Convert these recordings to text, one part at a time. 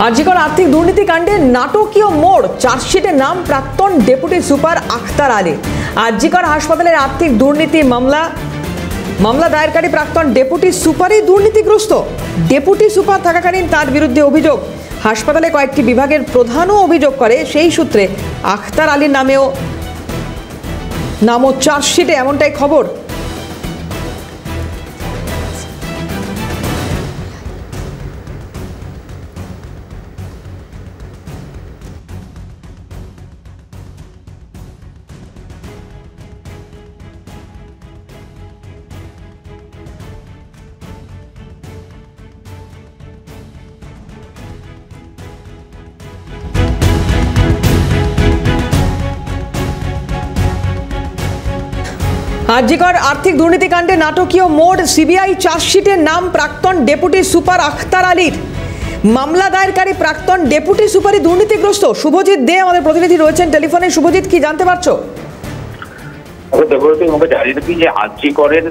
আজিকর আর্থিক দুর্নীতি কাণ্ডে নাটকীয় মোড়, চার্জশিটে নাম প্রাক্তন ডেপুটি সুপার আখতার আলী। আজিকর হাসপাতালের আর্থিক দুর্নীতি মামলা দায়েরকারী প্রাক্তন ডেপুটি সুপারই দুর্নীতিগ্রস্ত। ডেপুটি সুপার থাকাকালীন তার বিরুদ্ধে অভিযোগ। হাসপাতালে কয়েকটি বিভাগের প্রধানও অভিযোগ করে। সেই সূত্রে আখতার আলীর নামও চার্জশিটে, এমনটাই খবর। আজিকর আর্থিক দুর্নীতিকাণ্ডে নাটকীয় মোড়, সিবিআই চার্জশিটের নাম প্রাক্তন ডেপুটি সুপার আখতার আলীর। মামলা দায়েরকারী প্রাক্তন ডেপুটি সুপারই দুর্নীতিগ্রস্ত। শুভজিৎ দে আমাদের প্রতিনিধি রয়েছেন টেলিফোনে। শুভজিৎ, কি জানতে পারছো? জানি নাকি যে আজিকরের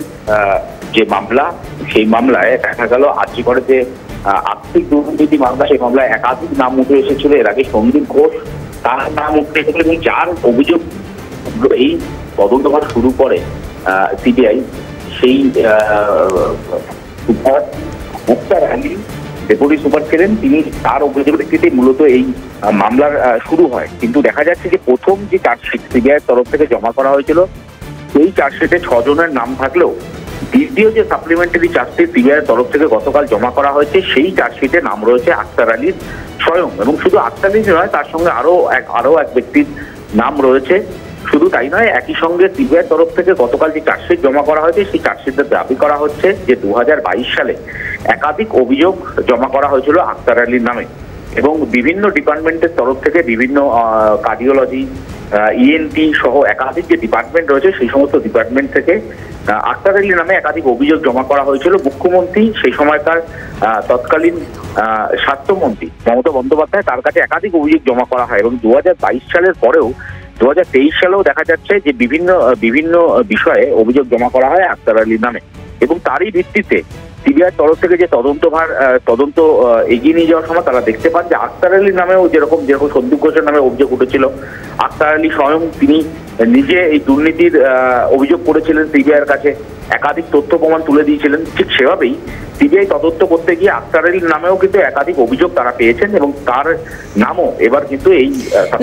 যে মামলা, সেই মামলায় দেখা গেল আজিকরের যে আর্থিক দুর্নীতি মামলা, সেই মামলায় একাধিক নাম উঠে এসেছিল। এর আগে সন্দীপ ঘোষ, তার নাম উঠে এসেছিল এবং যার অভিযোগ এই তদন্তভার শুরু করে সিবিআই, সেই super Akhtar Ali deputy super ছিলেন। তিনি তার অভিযোগের ভিত্তিতে মূলত এই মামলার শুরু হয়। কিন্তু দেখা যাচ্ছে যে প্রথম যে চার্জশিট সিবিআই তরফ থেকে জমা করা হয়েছিল, সেই চার্জশিটে 6 জনের নাম থাকলেও দ্বিতীয় যে সাপ্লিমেন্টারি চার্জশিট সিবিআই তরফ থেকে গতকাল জমা করা হয়েছে, সেই চার্জশিটে নাম রয়েছে আখতার আলীর স্বয়ং। এবং শুধু আখতার আলী নয়, তার সঙ্গে আরো এক ব্যক্তির নাম রয়েছে। শুধু তাই নয়, একই সঙ্গে সিবিআই তরফ থেকে গতকাল যে চার্জশিট জমা করা হয়েছে, সেই চার্জশিটে দাবি করা হচ্ছে যে 2022 সালে একাধিক অভিযোগ জমা করা হয়েছিল আখতার আলীর নামে। এবং বিভিন্ন ডিপার্টমেন্টের তরফ থেকে, বিভিন্ন কার্ডিওলজি, ইএনটি সহ একাধিক যে ডিপার্টমেন্ট রয়েছে, সেই সমস্ত ডিপার্টমেন্ট থেকে আখতার আলীর নামে একাধিক অভিযোগ জমা করা হয়েছিল। মুখ্যমন্ত্রী সেই সময়কার তৎকালীন স্বাস্থ্যমন্ত্রী মমতা বন্দ্যোপাধ্যায়, তার কাছে একাধিক অভিযোগ জমা করা হয়। এবং 2022 সালের পরেও 2023 সালেও দেখা যাচ্ছে যে বিভিন্ন বিষয়ে অভিযোগ জমা করা হয় আখতার আলীর নামে। এবং তারই ভিত্তিতে সিবিআই তরফ থেকে যে তদন্ত এগিয়ে নিয়ে যাওয়ার সময় তারা দেখতে পান যে আখতার আলীর নামেও যেরকম সন্দীপ ঘোষের নামে অভিযোগ উঠেছিল, আখতার আলী স্বয়ং তিনি নিজে এই দুর্নীতির অভিযোগ করেছিলেন সিবিআইয়ের কাছে, একাধিক তথ্য প্রমাণ তুলে দিয়েছিলেন। ঠিক সেভাবেই সিবিআই তদন্ত করতে গিয়ে আখতার আলীর নামেও কিন্তু একাধিক অভিযোগ তারা পেয়েছেন এবং তার নামও এবার কিন্তু এই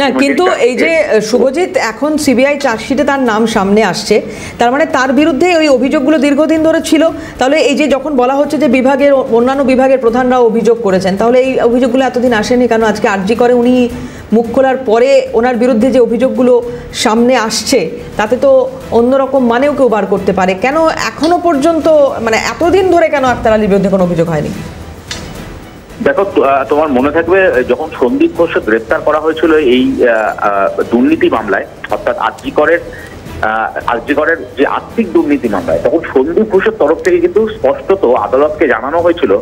না। কিন্তু এই যে শুভজিৎ, এখন সিবিআই চার্জশিটে তার নাম সামনে আসছে, তার মানে তার বিরুদ্ধে ওই অভিযোগগুলো দীর্ঘদিন ধরে ছিল। তাহলে এই যে যখন বলা হচ্ছে যে অন্যান্য বিভাগের প্রধানরাও অভিযোগ করেছেন, তাহলে এই অভিযোগগুলো এতদিন আসেনি কেন? আজকে আরজি করে উনি মুখ খোলার পরে ওনার বিরুদ্ধে যে অভিযোগগুলো সামনে আসছে, তাতে তো অন্যরকম মানেও কেউ বার করতে পারে। কেন এখনো পর্যন্ত, মানে এতদিন ধরে কেন আখতার আলীর বিরুদ্ধে কোনো অভিযোগ হয়নি? দেখো, তোমার মনে থাকবে যখন সন্দীপ ঘোষকে গ্রেপ্তার করা হয়েছিল এই দুর্নীতি মামলায়, অর্থাৎ আরজিকরের যে আর্থিক দুর্নীতি মামলায়, তখন সন্দীপ ঘোষের তরফ থেকে কিন্তু স্পষ্টত আদালতকে জানানো হয়েছিল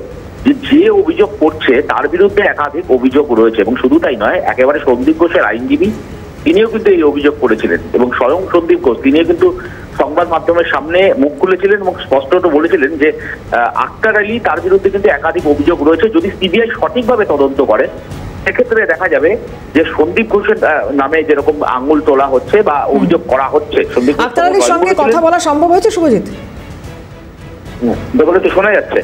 যে অভিযোগ করছে তার বিরুদ্ধে একাধিক অভিযোগ রয়েছে। এবং শুধু তাই নয়, একেবারে সন্দীপ ঘোষের আইনজীবী তিনিও কিন্তু এই অভিযোগ করেছিলেন এবং স্বয়ং সন্দীপ ঘোষ তিনিও কিন্তু সংবাদ মাধ্যমের সামনে মুখ খুলেছিলেন এবং স্পষ্টত বলেছিলেন যে আখতার আলী, তার বিরুদ্ধে কিন্তু একাধিক অভিযোগ রয়েছে। যদি সিবিআই সঠিকভাবে তদন্ত করে, সেক্ষেত্রে দেখা যাবে যে সন্দীপ ঘোষের নামে যেরকম আঙুল তোলা হচ্ছে বা অভিযোগ করা হচ্ছে, সন্দীপ আখতার আলীর সঙ্গে কথা বলা সম্ভব হয়েছে শুভজিৎ? বলে তো শোনা যাচ্ছে।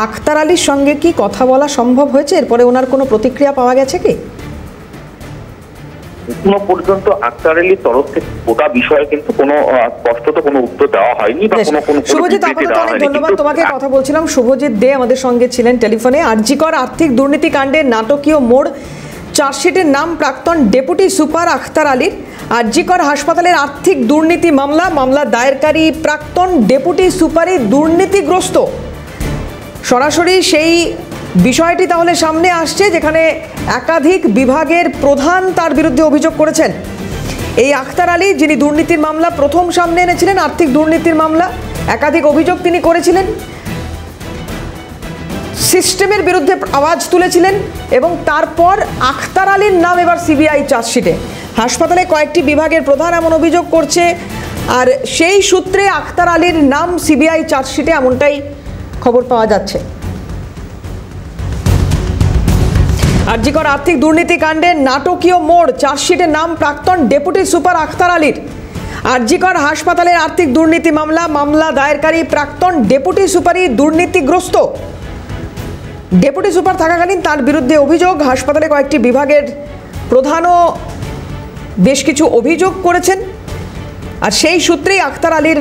আখতার আলীর সঙ্গে কি কথা বলা সম্ভব হয়েছে? এরপরে ওনার কোনো প্রতিক্রিয়া পাওয়া গেছে কি? এখনো পর্যন্ত আখতার আলীর তরফ থেকে গোটা বিষয়ে কিন্তু কোনো স্পষ্টত কোনো উত্তর দেওয়া হয়নি বা কোনো শুভজিৎ, আপনাকে অনেক ধন্যবাদ। তোমাকে কথা বলছিলাম, শুভজিৎ দে আমাদের সঙ্গে ছিলেন টেলিফোনে। আরজিকর আর্থিক দুর্নীতি কাণ্ডে নাটকীয় মোড়, চার্জশিটের নাম প্রাক্তন ডেপুটি সুপার আখতার আলীর। আরজিকর হাসপাতালের আর্থিক দুর্নীতি মামলা দায়েরকারী প্রাক্তন ডেপুটি সুপারই দুর্নীতিগ্রস্ত। সরাসরি সেই বিষয়টি তাহলে সামনে আসছে, যেখানে একাধিক বিভাগের প্রধান তার বিরুদ্ধে অভিযোগ করেছেন। এই আখতার আলী, যিনি দুর্নীতির মামলা প্রথম সামনে এনেছিলেন, আর্থিক দুর্নীতির মামলা, একাধিক অভিযোগ তিনি করেছিলেন, সিস্টেমের বিরুদ্ধে আওয়াজ তুলেছিলেন। এবং তারপর আখতার আলীর নাম এবার সিবিআই চার্জশিটে। হাসপাতালে কয়েকটি বিভাগের প্রধান এমন অভিযোগ করছে, আর সেই সূত্রে আখতার আলীর নাম সিবিআই চার্জশিটে, এমনটাই খবর পাওয়া যাচ্ছে। আরজিকর আর্থিক দুর্নীতি কাণ্ডের নাটকীয় মোড়, চার্জশিটের নাম প্রাক্তন ডেপুটি সুপার আখতার আলীর। আরজিকর হাসপাতালের আর্থিক দুর্নীতি মামলা দায়েরকারী প্রাক্তন ডেপুটি সুপারই দুর্নীতিগ্রস্ত। ডেপুটি সুপার থাকাকালীন তার বিরুদ্ধে অভিযোগ, হাসপাতালে কয়েকটি বিভাগের প্রধানও বেশ কিছু অভিযোগ করেছেন, আর সেই সূত্রেই আখতার আলীর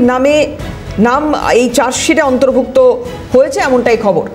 নাম এই চার্জশিটে অন্তর্ভুক্ত হয়েছে, এমনটাই খবর।